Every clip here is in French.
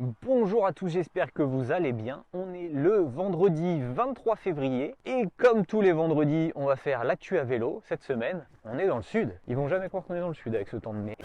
Bonjour à tous, j'espère que vous allez bien. On est le vendredi 23 février et comme tous les vendredis, on va faire l'actu à vélo. Cette semaine, on est dans le sud. Ils vont jamais croire qu'on est dans le sud avec ce temps de mai.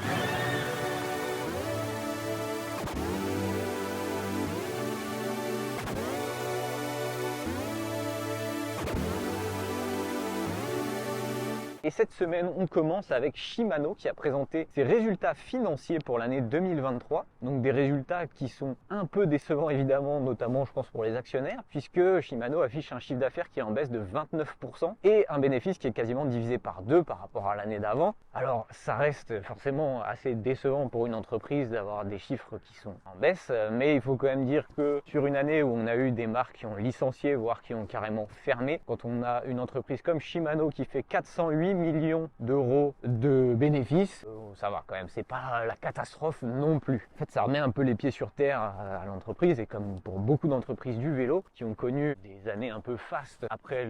Et cette semaine, on commence avec Shimano qui a présenté ses résultats financiers pour l'année 2023. Donc des résultats qui sont un peu décevants évidemment, notamment je pense pour les actionnaires, puisque Shimano affiche un chiffre d'affaires qui est en baisse de 29% et un bénéfice qui est quasiment divisé par deux par rapport à l'année d'avant. Alors ça reste forcément assez décevant pour une entreprise d'avoir des chiffres qui sont en baisse, mais il faut quand même dire que sur une année où on a eu des marques qui ont licencié, voire qui ont carrément fermé, quand on a une entreprise comme Shimano qui fait 408 millions d'euros de bénéfices, ça va quand même, c'est pas la catastrophe non plus. En fait, ça remet un peu les pieds sur terre à l'entreprise et comme pour beaucoup d'entreprises du vélo qui ont connu des années un peu fastes après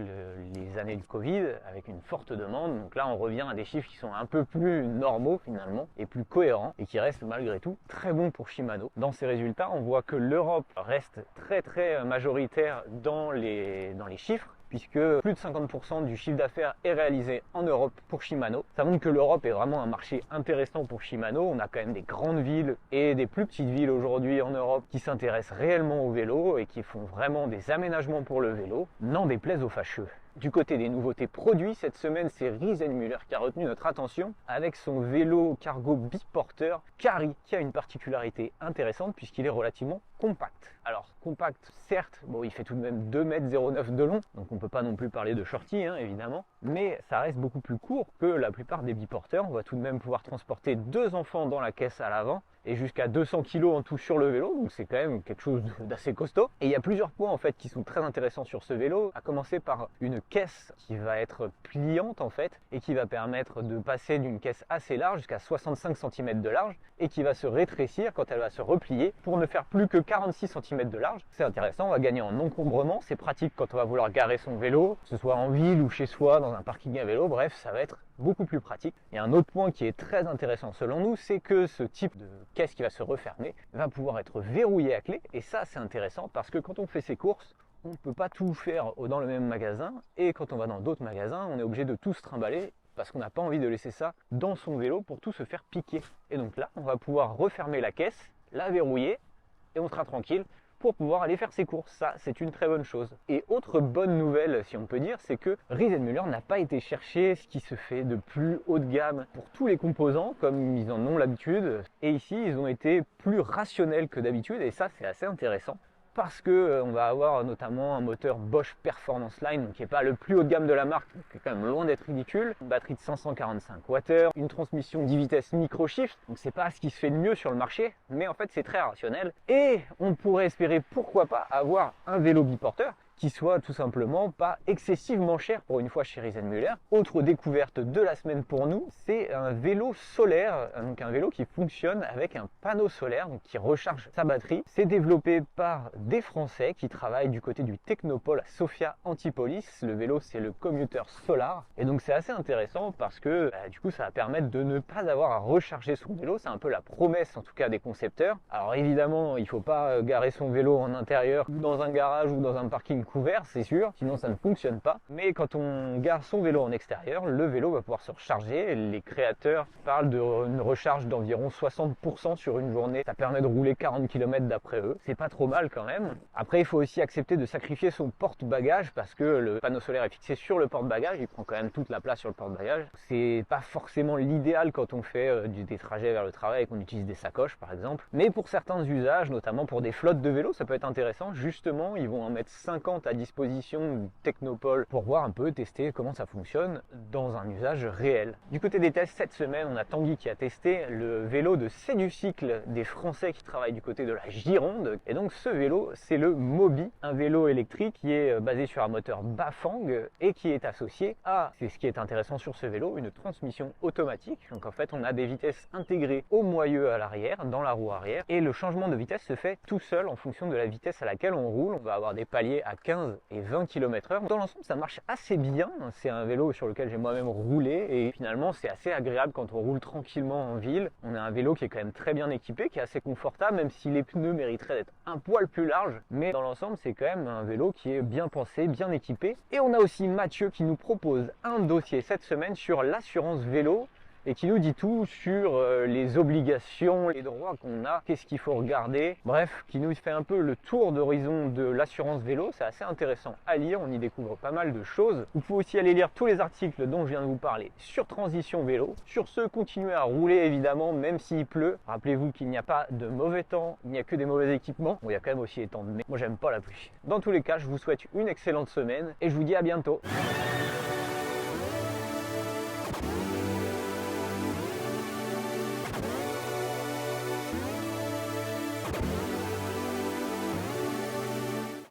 les années du Covid avec une forte demande. Donc là, on revient à des chiffres qui sont un peu plus normaux finalement et plus cohérents et qui restent malgré tout très bons pour Shimano. Dans ces résultats, on voit que l'Europe reste très majoritaire dans les chiffres, puisque plus de 50% du chiffre d'affaires est réalisé en Europe pour Shimano. Ça montre que l'Europe est vraiment un marché intéressant pour Shimano. On a quand même des grandes villes et des plus petites villes aujourd'hui en Europe qui s'intéressent réellement au vélo et qui font vraiment des aménagements pour le vélo, n'en déplaise aux fâcheux. Du côté des nouveautés produits, cette semaine, c'est Riesenmüller qui a retenu notre attention avec son vélo cargo biporteur Carry, qui a une particularité intéressante puisqu'il est relativement compact. Alors, compact, certes, bon, il fait tout de même 2,09 m de long, donc on peut pas non plus parler de shorty, évidemment, mais ça reste beaucoup plus court que la plupart des biporteurs. On va tout de même pouvoir transporter deux enfants dans la caisse à l'avant et jusqu'à 200 kg en tout sur le vélo, donc c'est quand même quelque chose d'assez costaud. Et il y a plusieurs points en fait qui sont très intéressants sur ce vélo, à commencer par une caisse qui va être pliante en fait et qui va permettre de passer d'une caisse assez large jusqu'à 65 cm de large et qui va se rétrécir quand elle va se replier pour ne faire plus que 46 cm de large. C'est intéressant, on va gagner en encombrement, c'est pratique quand on va vouloir garer son vélo, que ce soit en ville ou chez soi, dans un parking à vélo, bref, ça va être beaucoup plus pratique. Et un autre point qui est très intéressant selon nous, c'est que ce type de caisse qui va se refermer va pouvoir être verrouillé à clé. Et ça, c'est intéressant parce que quand on fait ses courses, on ne peut pas tout faire dans le même magasin. Et quand on va dans d'autres magasins, on est obligé de tout se trimballer parce qu'on n'a pas envie de laisser ça dans son vélo pour tout se faire piquer. Et donc là, on va pouvoir refermer la caisse, la verrouiller et on sera tranquille pour pouvoir aller faire ses courses. Ça, c'est une très bonne chose. Et autre bonne nouvelle, si on peut dire, c'est que Riesenmüller n'a pas été chercher ce qui se fait de plus haut de gamme pour tous les composants, comme ils en ont l'habitude. Et ici, ils ont été plus rationnels que d'habitude, et ça, c'est assez intéressant. Parce que on va avoir notamment un moteur Bosch Performance Line qui n'est pas le plus haut de gamme de la marque, qui est quand même loin d'être ridicule, une batterie de 545 Wh, une transmission 10 vitesses micro-shift, donc c'est pas ce qui se fait de mieux sur le marché, mais en fait c'est très rationnel. Et on pourrait espérer pourquoi pas avoir un vélo biporteur qui soit tout simplement pas excessivement cher pour une fois chez Riesenmüller. Autre découverte de la semaine pour nous, c'est un vélo solaire, donc un vélo qui fonctionne avec un panneau solaire, donc qui recharge sa batterie. C'est développé par des Français qui travaillent du côté du Technopole à Sofia Antipolis. Le vélo, c'est le Commuter Solar. Et donc c'est assez intéressant parce que du coup ça va permettre de ne pas avoir à recharger son vélo. C'est un peu la promesse en tout cas des concepteurs. Alors évidemment, il faut pas garer son vélo en intérieur ou dans un garage ou dans un parking couvert, c'est sûr, sinon ça ne fonctionne pas. Mais quand on gare son vélo en extérieur, le vélo va pouvoir se recharger. Les créateurs parlent d'une recharge d'environ 60% sur une journée. Ça permet de rouler 40 km d'après eux. C'est pas trop mal quand même. Après, il faut aussi accepter de sacrifier son porte-bagages parce que le panneau solaire est fixé sur le porte-bagages. Il prend quand même toute la place sur le porte-bagages. C'est pas forcément l'idéal quand on fait des trajets vers le travail et qu'on utilise des sacoches par exemple. Mais pour certains usages, notamment pour des flottes de vélos, ça peut être intéressant. Justement, ils vont en mettre 50 à disposition du Technopole pour voir un peu, tester comment ça fonctionne dans un usage réel. Du côté des tests, cette semaine, on a Tanguy qui a testé le vélo de C'est du cycle des Français qui travaillent du côté de la Gironde. Et donc ce vélo, c'est le Mobi, un vélo électrique qui est basé sur un moteur Bafang et qui est associé à, c'est ce qui est intéressant sur ce vélo, une transmission automatique. Donc en fait, on a des vitesses intégrées au moyeu à l'arrière, dans la roue arrière, et le changement de vitesse se fait tout seul en fonction de la vitesse à laquelle on roule. On va avoir des paliers à 15 et 20 km/h. Dans l'ensemble, ça marche assez bien. C'est un vélo sur lequel j'ai moi-même roulé et finalement, c'est assez agréable quand on roule tranquillement en ville. On a un vélo qui est quand même très bien équipé, qui est assez confortable, même si les pneus mériteraient d'être un poil plus larges. Mais dans l'ensemble, c'est quand même un vélo qui est bien pensé, bien équipé. Et on a aussi Mathieu qui nous propose un dossier cette semaine sur l'assurance vélo et qui nous dit tout sur les obligations, les droits qu'on a, qu'est-ce qu'il faut regarder. Bref, qui nous fait un peu le tour d'horizon de l'assurance vélo. C'est assez intéressant à lire, on y découvre pas mal de choses. Vous pouvez aussi aller lire tous les articles dont je viens de vous parler sur Transition Vélo. Sur ce, continuez à rouler évidemment, même s'il pleut. Rappelez-vous qu'il n'y a pas de mauvais temps, il n'y a que des mauvais équipements. Bon, il y a quand même aussi les temps de mai. Moi, j'aime pas la pluie. Dans tous les cas, je vous souhaite une excellente semaine et je vous dis à bientôt.